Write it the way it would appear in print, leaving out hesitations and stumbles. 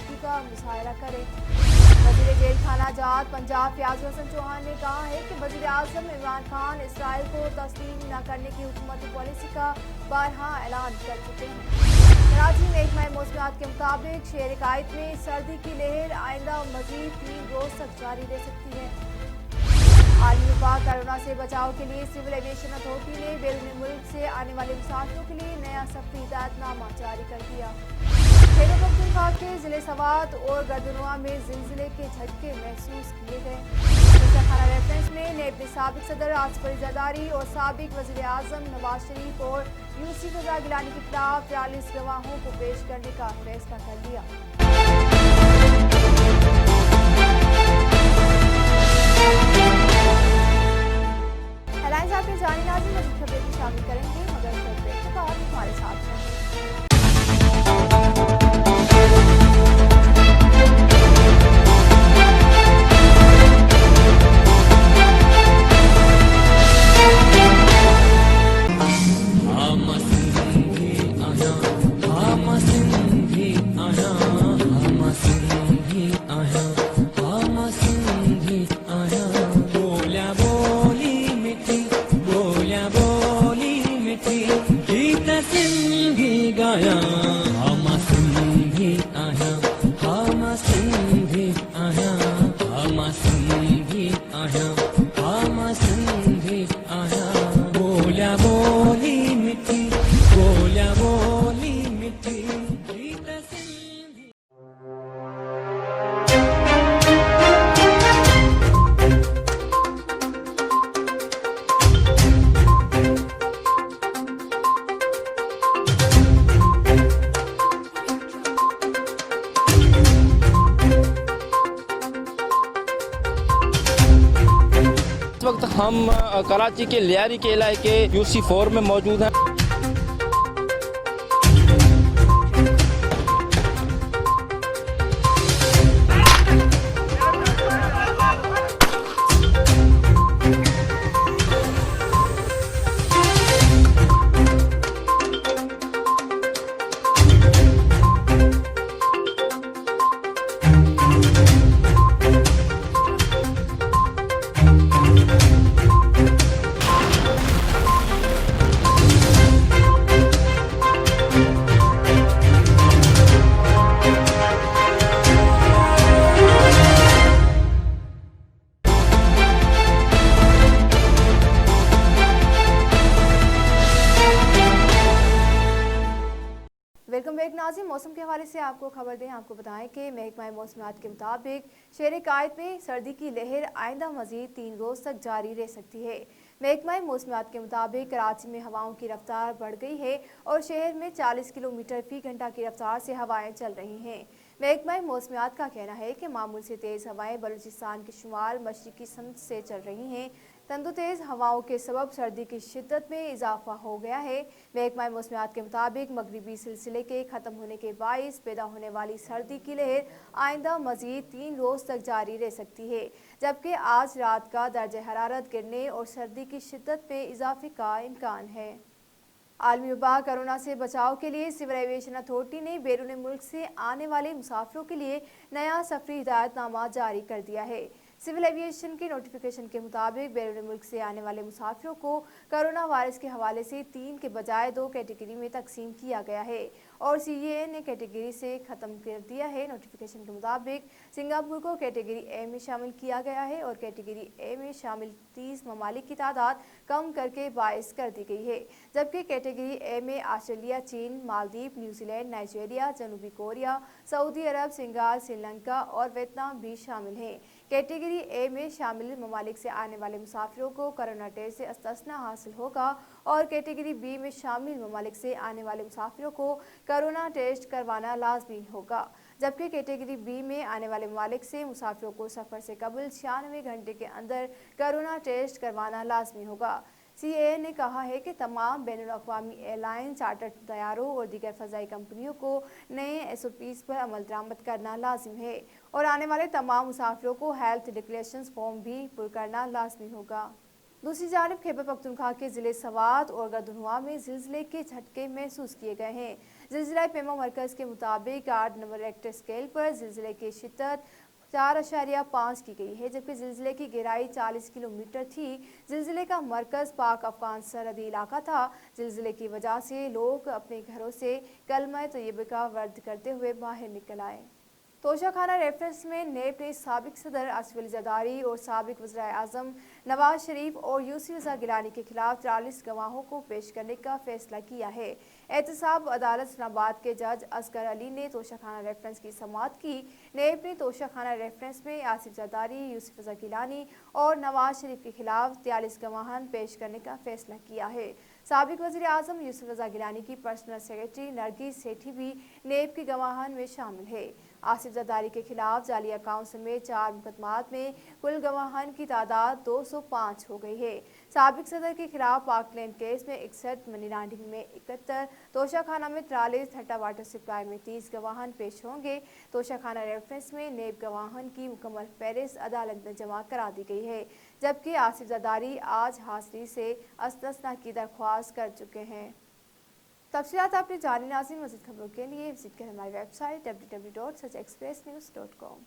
सख्ती का मुजाहरा करें। वज़ीर जेल खाना जात पंजाब फयाज हसन चौहान ने कहा है कि वज़ीर आज़म इमरान खान इसराइल को तस्लीम न करने की हुकूमती पॉलिसी का बारहा ऐलान कर चुके हैं। कराची महकमा मौसमियात के मुताबिक शहर कायद में सर्दी की लहर आइंदा मजीद 3 रोज तक जारी रह सकती है। आलमी वबा कोरोना से बचाव के लिए सिविल एविएशन अथॉरिटी ने बैरून मुल्क से आने वाले मुसाफिरों के लिए नया सख्ती हिदायतनामा जारी कर दिया। खैबर पख्तूनख्वा के जिले सवात और गर्दनुआ में जिलजिले के झटके महसूस किए गए। खाना रेफरेंस में नेब साबिक सदर आसिफ अली जरदारी और साबिक वज़ीर आज़म नवाज शरीफ और यूसुफ रज़ा गिलानी के खिलाफ 43 गवाहों को पेश करने का फैसला कर लिया। हेडलाइंस आपके जानी नाज़रीन मज़ीद खबरें भी शामिल करेंगे, मगर शॉर्ट ब्रेक के बाद हमारे साथ रहें। इस वक्त हम कराची के लियारी के इलाके UC4 में मौजूद हैं। वेलकम बैक नाज़रीन। मौसम के हवाले से आपको खबर दें, आपको बताएं कि महकमा मौसमियात के मुताबिक शहर कायद में सर्दी की लहर आइंदा मजीद 3 रोज तक जारी रह सकती है। महकमा मौसमियात के मुताबिक कराची में हवाओं की रफ्तार बढ़ गई है और शहर में 40 किलोमीटर फी घंटा की रफ्तार से हवाएं चल रही हैं। महकमा मौसमियात का कहना है कि मामूल से तेज़ हवाएं बलूचिस्तान के शुमाल मशरकी सनत से चल रही हैं। तंदु तेज़ हवाओं के सबब सर्दी की शिद्दत में इजाफा हो गया है। महकमा मौसमियात के मुताबिक मगरिबी सिलसिले के ख़त्म होने के बाइस पैदा होने वाली सर्दी की लहर आइंदा मजीद 3 रोज़ तक जारी रह सकती है, जबकि आज रात का दर्ज हरारत गिरने और सर्दी की शिद्दत में इजाफे का इम्कान है। आलमी वबा कोरोना से बचाव के लिए सिविल एविएशन अथॉरिटी ने बैरून मुल्क से आने वाले मुसाफिरों के लिए नया सफरी हिदायतनामा जारी कर दिया है। सिविल एविएशन की नोटिफिकेशन के मुताबिक बैरून मुल्क से आने वाले मुसाफिरों को कोरोना वायरस के हवाले से 3 के बजाय 2 कैटेगरी में तकसीम किया गया है और CAA ने कैटेगरी से ख़त्म कर दिया है। नोटिफिकेशन के मुताबिक सिंगापुर को कैटेगरी A में शामिल किया गया है और कैटेगरी A में शामिल 30 ममालिक की तादाद कम करके 22 कर दी गई है, जबकि कैटेगरी A में ऑस्ट्रेलिया, चीन, मालदीव, न्यूजीलैंड, नाइजीरिया, जनूबी कोरिया, सऊदी अरब, सिंगाल, श्रीलंका और वियतनाम भी शामिल हैं। कैटेगरी A में शामिल ममालिक से आने वाले मुसाफिरों को कोरोना टेस्ट से इस्तिस्ना हासिल होगा और कैटेगरी B में शामिल ममालिक से आने वाले मुसाफिरों को कोरोना टेस्ट करवाना लाजमी होगा, जबकि कैटेगरी B में आने वाले ममालिक से मुसाफिरों को सफ़र से कबल 96 घंटे के अंदर कोरोना टेस्ट करवाना लाजमी होगा। CAA ने कहा है कि तमाम बैनुल-अक़वामी एयरलाइन, चार्टर्ड तैयारों और दीगर फ़ज़ाई कंपनियों को नए SOPs पर अमल दरामद करना लाजिम है और आने वाले तमाम मुसाफिरों को हेल्थ डिक्लेरेशन फॉर्म भी पुर करना लाजमी होगा। दूसरी जानिब खैबर पख्तूनख्वा के ज़िले सवात और गर्दनुआ में ज़िलज़िले के झटके महसूस किए गए हैं, जिलजिला पेमा मरकज़ के मुताबिक 8 नंबर रेक्टर स्केल पर जिलजिले की शिद्दत 4.5 की गई है, जबकि जिलजिले की गहराई 40 किलोमीटर थी। जिलजिले का मरकज़ पाक अफगान सरहदी इलाका था। जिलजिले की वजह से लोग अपने घरों से कलमा तैयबा का वर्द करते हुए बाहर निकल आए। तोशाखाना रेफरेंस में नेब ने साबिक सदर आसिफ अली जरदारी और साबिक वज़ीर-ए-आज़म नवाज शरीफ और यूसुफ रज़ा गिलानी के खिलाफ 40 गवाहों को पेश करने का फैसला किया है। एहतसाब अदालत इस्लामाबाद के जज असगर अली ने तोशाखाना रेफरेंस की समाअत की। नेब ने तोशाखाना रेफरेंस में आसिफ जरदारी, यूसुफ रज़ा गिलानी और नवाज शरीफ के खिलाफ 43 गवाहान पेश करने का फैसला किया है। साबिक वज़ीर-ए-आज़म यूसुफ रज़ा गिलानी की पर्सनल सेक्रेटरी नरगिस सेठी भी नेब के गवाहान में शामिल है। आसिफ जरदारी के खिलाफ जाली अकाउंट समेत 4 मुकदमात में कुल गवाहान की तादाद 205 हो गई है। साबिक सदर के खिलाफ पार्कलैंड केस में 61, मनी लॉन्ड्रिंग में 71, तोशाखाना में 43, हट्टा वाटर सप्लाई में 30 गवाहान पेश होंगे। तोशाखाना रेफरेंस में नेब गवाहान की मुकम्मल फहरिस्त अदालत में जमा करा दी गई है, जबकि आसिफ जरदारी आज हाजिरी से इस्तिस्ना की दरख्वास्त कर चुके हैं। तफसीलात आपने जानी नाज़रीन। मज़ीद खबरों के लिए विजिट करें हमारी वेबसाइट www.sajexpressnews.com।